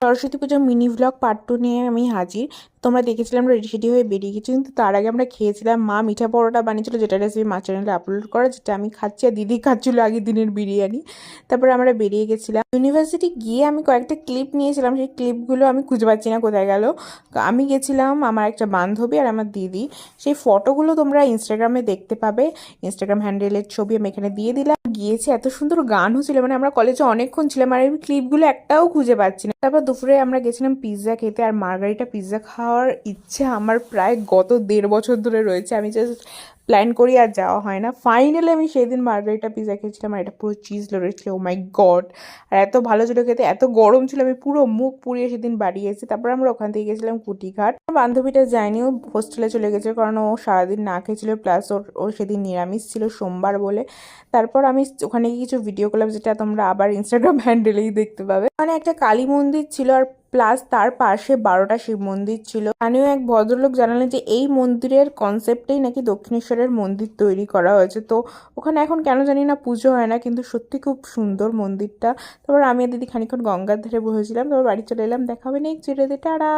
সরস্বতী পুজোর mini vlog part 2 নিয়ে আমি হাজির। তোমরা দেখেছিলাম আমরা রেডি হয়ে বেরিয়ে গেছি, কিন্তু তার আগে আমরা খেয়েছিলাম। মা মিঠা পরোটা বানিয়েছিল, যেটা রেসিপি মা চ্যানেলে আপলোড করা, যেটা আমি খাচ্ছি আর দিদি খাচ্ছিল আগের দিনের বিরিয়ানি। তারপরে আমরা বেরিয়ে গেছিলাম। ইউনিভার্সিটি গিয়ে আমি কয়েকটা ক্লিপ নিয়েছিলাম, সেই ক্লিপগুলো আমি খুঁজে পাচ্ছি না কোথায় গেল। আমি গেছিলাম আমার একটা বান্ধবী আর আমার দিদি। সেই ফটোগুলো তোমরা ইনস্টাগ্রামে দেখতে পাবে, ইনস্টাগ্রাম হ্যান্ডেলের ছবি আমি এখানে দিয়ে দিলাম। গিয়েছি, এত সুন্দর গান হচ্ছিল, মানে আমরা কলেজে অনেকক্ষণ ছিলাম আর এই ক্লিপগুলো একটাও খুঁজে পাচ্ছি না। তারপর দুপুরে আমরা গেছিলাম পিৎজা খেতে, আর মার্গারিটা পিৎজা খাওয়ার ইচ্ছে আমার প্রায় গত 1.5 বছর ধরে রয়েছে। আমি জাস্ট প্ল্যান করি আর যাওয়া হয় না। ফাইনালি আমি সেই দিন মার্গারিটা পিৎজা খেয়েছিলাম, আর এটা পুরো চিজ লোডেড ছিল। ও মাই গড! আর এত ভালো ছিল খেতে, এত গরম ছিল, আমি পুরো মুখ পুড়িয়ে সেদিন বাড়ি এসেছি। তারপর আমরা ওখান থেকে গেছিলাম কুটিঘাট। আমার বান্ধবীটা যায়নি, ও হোস্টেলে চলে গেছে, কারণ ও সারাদিন না খেয়েছিল, প্লাস ও সেদিন নিরামিষ ছিল, সোমবার বলে। তারপর আমি ওখানে গিয়ে কিছু ভিডিও করলাম, যেটা তোমরা আবার ইনস্টাগ্রাম হ্যান্ডেলেই দেখতে পাবে। ওখানে একটা কালী মন্দির ছিল, আর প্লাস তার পাশে 12টা শিব মন্দির ছিল। স্থানীয় এক ভদ্রলোক জানালেন যে এই মন্দিরের কনসেপ্টেই নাকি দক্ষিণেশ্বরের মন্দির তৈরি করা হয়েছে। তো ওখানে এখন কেন জানি না পুজো হয় না, কিন্তু সত্যি খুব সুন্দর মন্দিরটা। তারপর আমি আর দিদি খানিকক্ষণ গঙ্গার ধারে বসেছিলাম, তারপর বাড়ি চলে এলাম। দেখা হবে নেক্সট ভিডিওতে, টাটা।